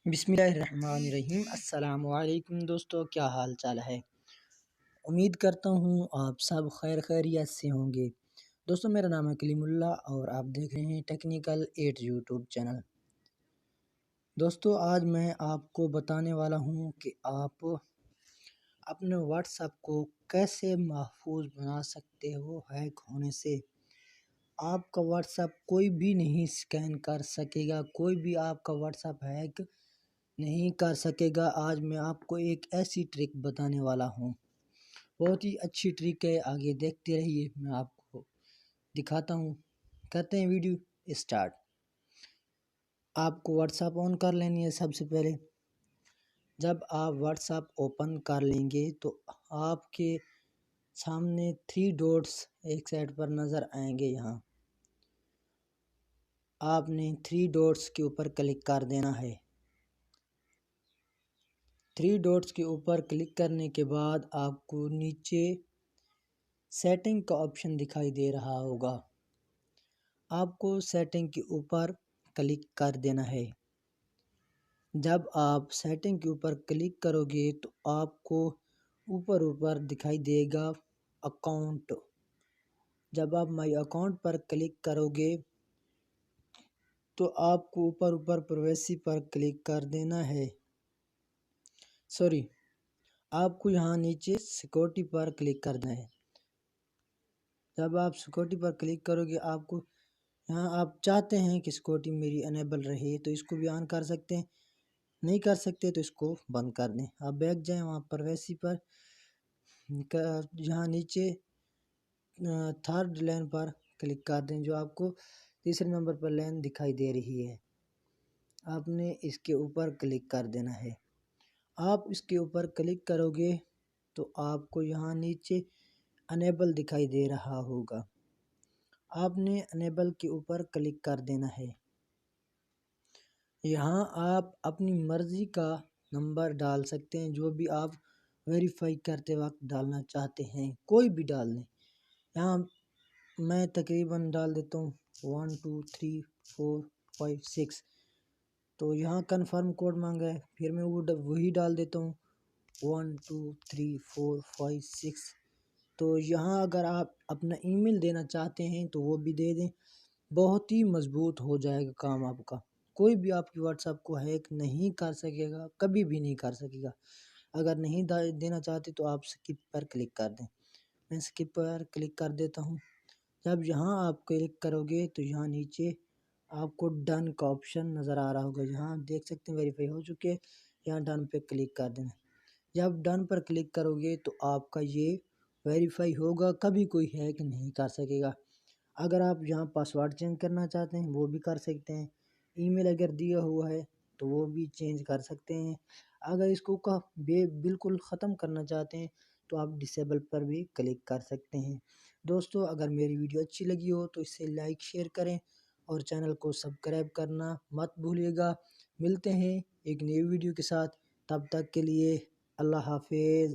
بسم اللہ الرحمن الرحیم۔ السلام علیکم دوستو، کیا حال چال ہے؟ امید کرتا ہوں آپ سب خیر خیریت سے ہوں گے۔ دوستو، میرا نام ہے کلیم اللہ اور آپ دیکھ رہے ہیں ٹیکنیکل 8 یوٹیوب چینل۔ دوستو، آج میں آپ کو بتانے والا ہوں کہ آپ اپنے واٹس ایپ کو کیسے محفوظ بنا سکتے ہو ہیک ہونے سے۔ آپ کا واٹس ایپ کوئی بھی نہیں سکین کر سکے گا، کوئی بھی آپ کا واٹس ایپ ہیک نہیں کر سکے گا۔ آج میں آپ کو ایک ایسی ٹرک بتانے والا ہوں، بہت ہی اچھی ٹرک ہے، آگے دیکھتے رہیے، میں آپ کو دکھاتا ہوں۔ کرتے ہیں ویڈیو اسٹارٹ۔ آپ کو واٹس ایپ آن کر لینی ہے۔ سب سے پہلے جب آپ واٹس ایپ اوپن کر لیں گے تو آپ کے سامنے 3 ڈاٹس ایک سائڈ پر نظر آئیں گے۔ یہاں آپ نے 3 ڈاٹس کے اوپر کلک کر دینا ہے۔ 3 ڈاٹس کے اوپر کلک کرنے کے بعد آپ کو نیچے سیٹنگ کا آپشن دکھائی دے رہا ہوگا۔ آپ کو سیٹنگ کے اوپر کلک کر دینا ہے۔ جب آپ سیٹنگ کے اوپر کلک کرو گے تو آپ کو اوپر دکھائی دے گا اکاؤنٹ۔ جب آپ مائی اکاؤنٹ پر کلک کرو گے تو آپ کو اوپر پرائیویسی پر کلک کر دینا ہے۔ آپ کو یہاں نیچے سیکورٹی پر کلک کرنا ہے۔ جب آپ سیکورٹی پر کلک کرو گے، آپ کو یہاں آپ چاہتے ہیں کہ سیکورٹی میری انیبل رہے تو اس کو بھی آن کر سکتے ہیں، نہیں کر سکتے تو اس کو بند کر دیں۔ آپ بیک جائیں، وہاں پرائیویسی پر یہاں نیچے تھرڈ لائن پر کلک کر دیں، جو آپ کو تیسرے نمبر پر لائن دکھائی دے رہی ہے۔ آپ نے اس کے اوپر کلک کر دینا ہے۔ آپ اس کے اوپر کلک کرو گے تو آپ کو یہاں نیچے انیبل دکھائی دے رہا ہوگا۔ آپ نے انیبل کے اوپر کلک کر دینا ہے۔ یہاں آپ اپنی مرضی کا نمبر ڈال سکتے ہیں، جو بھی آپ ویریفائی کرتے وقت ڈالنا چاہتے ہیں، کوئی بھی ڈال دیں۔ یہاں میں تقریباً ڈال دیتا ہوں 1 2 3 4 5 6۔ تو یہاں کنفرم کوڈ مانگا ہے، پھر میں وہی ڈال دیتا ہوں 1 2 3 4 5 6۔ تو یہاں اگر آپ اپنا ای میل دینا چاہتے ہیں تو وہ بھی دے دیں، بہت ہی مضبوط ہو جائے گا کام آپ کا۔ کوئی بھی آپ کی واٹس ایپ کو ہیک نہیں کر سکے گا، کبھی بھی نہیں کر سکے گا۔ اگر نہیں دینا چاہتے تو آپ سکپ پر کلک کر دیں۔ میں سکپ پر کلک کر دیتا ہوں۔ جب یہاں آپ کلک کرو گے تو یہاں نیچے آپ کو ڈن کا آپشن نظر آ رہا ہوگا۔ یہاں دیکھ سکتے ہیں ویریفائی ہو چکے، یہاں ڈن پہ کلک کر دینا۔ جب ڈن پر کلک کرو گے تو آپ کا یہ ویریفائی ہوگا، کبھی کوئی ہیک نہیں کر سکے گا۔ اگر آپ یہاں پاسورڈ چینج کرنا چاہتے ہیں وہ بھی کر سکتے ہیں، ای میل اگر دیا ہوا ہے تو وہ بھی چینج کر سکتے ہیں۔ اگر اس کو بالکل ختم کرنا چاہتے ہیں تو آپ ڈسیبل پر بھی کلک کر سکتے ہیں۔ دوستو، اگر میری ویڈیو اچھی لگی ہو تو اسے لائک شیئر کریں اور چینل کو سبسکرائب کرنا مت بھولیے گا۔ ملتے ہیں ایک نئی ویڈیو کے ساتھ، تب تک کے لیے اللہ حافظ۔